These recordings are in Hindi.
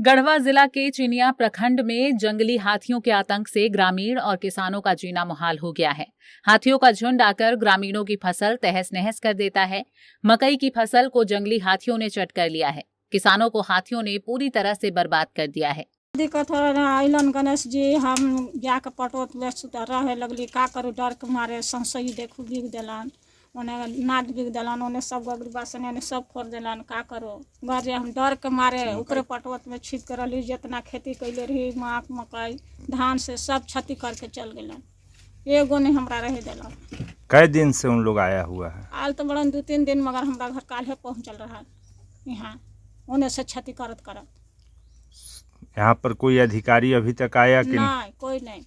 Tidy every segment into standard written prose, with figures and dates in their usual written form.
गढ़वा जिला के चिनिया प्रखंड में जंगली हाथियों के आतंक से ग्रामीण और किसानों का जीना मुहाल हो गया है। हाथियों का झुंड आकर ग्रामीणों की फसल तहस नहस कर देता है। मकई की फसल को जंगली हाथियों ने चट कर लिया है। किसानों को हाथियों ने पूरी तरह से बर्बाद कर दिया है। दिक्कत हो रहा है गणेश जी, हम जाके पटोत ले रहे लगली का करू, डर के मारे संसई देखू बिग दिलान, उन्हें नाद बिग दिलान, उन्हें सब गगरी बासन ने सब फोड़ दिलान, का करो घर हम डर के मारे ऊपरे पटोत में छिप कर रही, जितना खेती कैले रही माक मकई धान से सब क्षति करके चल गलन। एगो नहीं हमरा रह दिलन। कई दिन से उन लोग आया हुआ है? आल तो बड़न 2-3 दिन, मगर हमारा घर काल्हे पहुँचल रहा यहाँ, उन्हें से क्षति करत करत। यहाँ पर कोई अधिकारी अभी तक आया कि नहीं? कोई नहीं।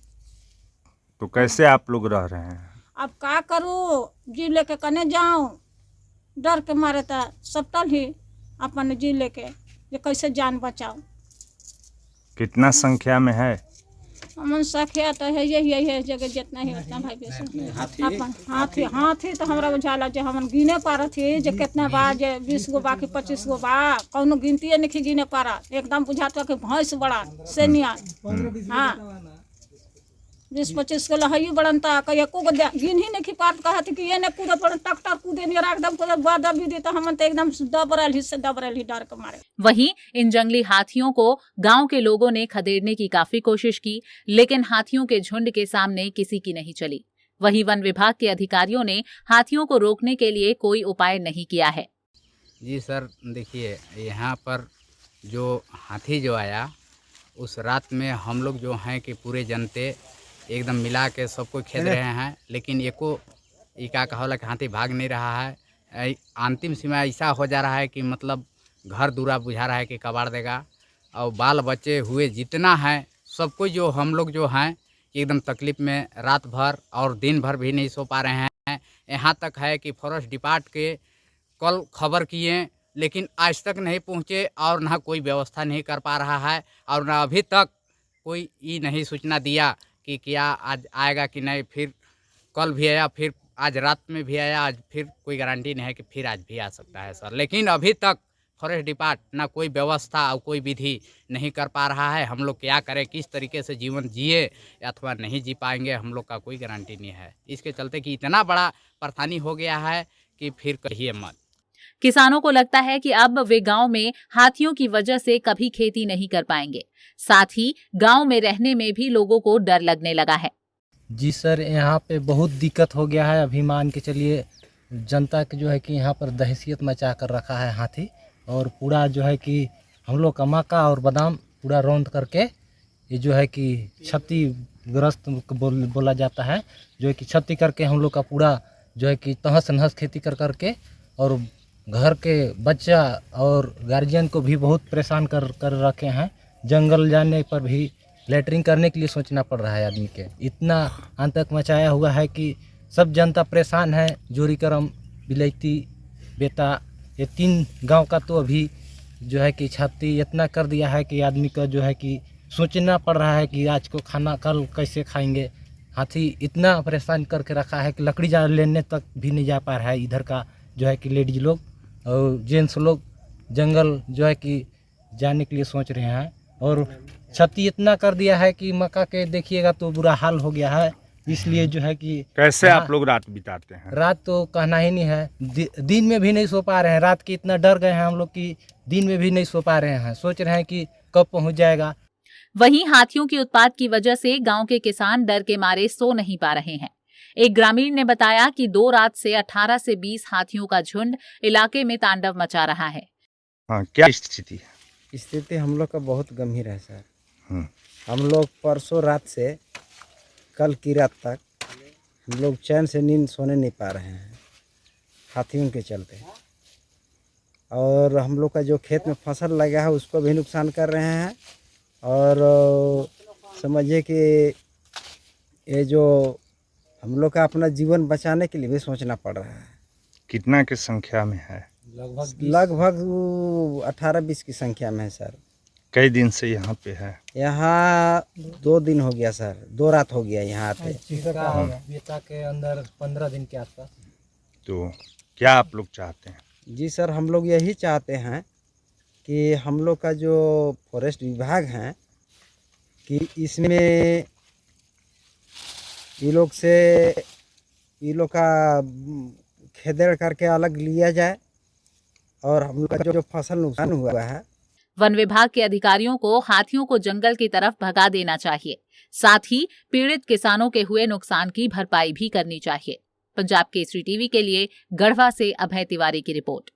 तो कैसे आप लोग रह रहे हैं? अब का करूँ, जी लेके कने जाऊँ, डर के मारे तो सब टल ही अपन जी लेके ये कैसे जान बचाओ। कितना संख्या में है? हमन सखिया तो है यही है जगह जितना ही उतना भाई बेसन अपन हाथी तो हमरा बुझाला जे हमन गिने पारत थी जे कितना बा, जे 20 गो बा कि 25 गो बा, कौनो गिनती नहीं गिने पारा। एकदम बुझाता कि भैंस बड़ा सेनिया। हाँ 20-25 को लहई बड़न ता कई एको को गिन ही नहीं पात, कहत कि ये ने कूद पड़ ट्रैक्टर कूदे नहीं एकदम कूद बाद भी दे, तो हमन तो एकदम दबरल ही डर के मारे। वहीं इन जंगली हाथियों को गांव के लोगों ने खदेड़ने की काफी कोशिश की, लेकिन हाथियों के झुंड के सामने किसी की नहीं चली। वहीं वन विभाग के अधिकारियों ने हाथियों को रोकने के लिए कोई उपाय नहीं किया है। जी सर, देखिए यहाँ पर जो हाथी जो आया उस रात में हम लोग जो हैं कि पूरे जनते एकदम मिला के सबको खेद रहे हैं, लेकिन एको का कहा कि हाथी भाग नहीं रहा है। अंतिम सीमा ऐसा हो जा रहा है कि मतलब घर दूरा बुझा रहा है कि कबाड़ देगा, और बाल बच्चे हुए जितना है सबको जो हम लोग जो हैं एकदम तकलीफ़ में रात भर और दिन भर भी नहीं सो पा रहे हैं। यहाँ तक है कि फॉरेस्ट डिपार्ट के कल खबर किए, लेकिन आज तक नहीं पहुँचे और ना कोई व्यवस्था नहीं कर पा रहा है, और ना अभी तक कोई ये नहीं सूचना दिया कि क्या आज आएगा कि नहीं। फिर कल भी आया, फिर आज रात में भी आया, आज फिर कोई गारंटी नहीं है कि फिर आज भी आ सकता है सर। लेकिन अभी तक फॉरेस्ट डिपार्ट ना कोई व्यवस्था और कोई विधि नहीं कर पा रहा है। हम लोग क्या करें, किस तरीके से जीवन जिए अथवा नहीं जी पाएंगे, हम लोग का कोई गारंटी नहीं है। इसके चलते कि इतना बड़ा परेशानी हो गया है कि फिर कहिए मत। किसानों को लगता है कि अब वे गांव में हाथियों की वजह से कभी खेती नहीं कर पाएंगे। साथ ही गांव में रहने में भी लोगों को डर लगने लगा है। जी सर, यहाँ पे बहुत दिक्कत हो गया है। अभी मान के चलिए जनता के जो है कि यहाँ पर दहशत मचा कर रखा है हाथी, और पूरा जो है कि हम लोग का मक्का और बादाम पूरा रौंद करके ये जो है कि क्षतिग्रस्त बोला जाता है, जो है कि क्षति करके हम लोग का पूरा जो है कि तहस नहस खेती कर करके, और घर के बच्चा और गार्जियन को भी बहुत परेशान कर रखे हैं। जंगल जाने पर भी लेटरिन करने के लिए सोचना पड़ रहा है आदमी के। इतना आतंक मचाया हुआ है कि सब जनता परेशान है। जोरी करम, बिलैती, बेटा, ये 3 गांव का तो अभी जो है कि क्षति इतना कर दिया है कि आदमी का जो है कि सोचना पड़ रहा है कि आज को खाना कल कैसे खाएंगे। हाथी इतना परेशान करके रखा है कि लकड़ी जा लेने तक भी नहीं जा पा रहा है। इधर का जो है कि लेडीज लोग और जेंट्स लोग जंगल जो है कि जाने के लिए सोच रहे हैं, और क्षति इतना कर दिया है कि मक्का के देखिएगा तो बुरा हाल हो गया है। इसलिए जो है कि कैसे आप लोग रात बिताते हैं? रात तो कहना ही नहीं है, दिन में भी नहीं सो पा रहे हैं। रात के इतना डर गए हैं हम लोग कि दिन में भी नहीं सो पा रहे हैं। सोच रहे हैं कि कब पहुंच जाएगा। वहीं हाथियों की उत्पात की वजह से गांव के किसान डर के मारे सो नहीं पा रहे हैं। एक ग्रामीण ने बताया कि 2 रात से 18 से 20 हाथियों का झुंड इलाके में तांडव मचा रहा है। हाँ, क्या स्थिति है? स्थिति हम लोग का बहुत गंभीर है सर। हम लोग परसों रात से कल की रात तक हम लोग चैन से नींद सोने नहीं पा रहे हैं हाथियों के चलते, और हम लोग का जो खेत में फसल लगा है उसको भी नुकसान कर रहे हैं, और समझिए कि ये जो हम लोग का अपना जीवन बचाने के लिए भी सोचना पड़ रहा है। कितना की संख्या में है? लगभग 18-20 की संख्या में है सर। कई दिन से यहाँ पे है? यहाँ 2 दिन हो गया सर, 2 रात हो गया यहाँ पे। बेटा के अंदर 15 दिन के आसपास। तो क्या आप लोग चाहते हैं? जी सर, हम लोग यही चाहते हैं कि हम लोग का जो फॉरेस्ट विभाग है कि इसमें ये लोग का खेदेड़ करके अलग लिया जाए और हम लोग का जो फसल नुकसान हुआ है। वन विभाग के अधिकारियों को हाथियों को जंगल की तरफ भगा देना चाहिए। साथ ही पीड़ित किसानों के हुए नुकसान की भरपाई भी करनी चाहिए। पंजाब केसरी टीवी के लिए गढ़वा से अभय तिवारी की रिपोर्ट।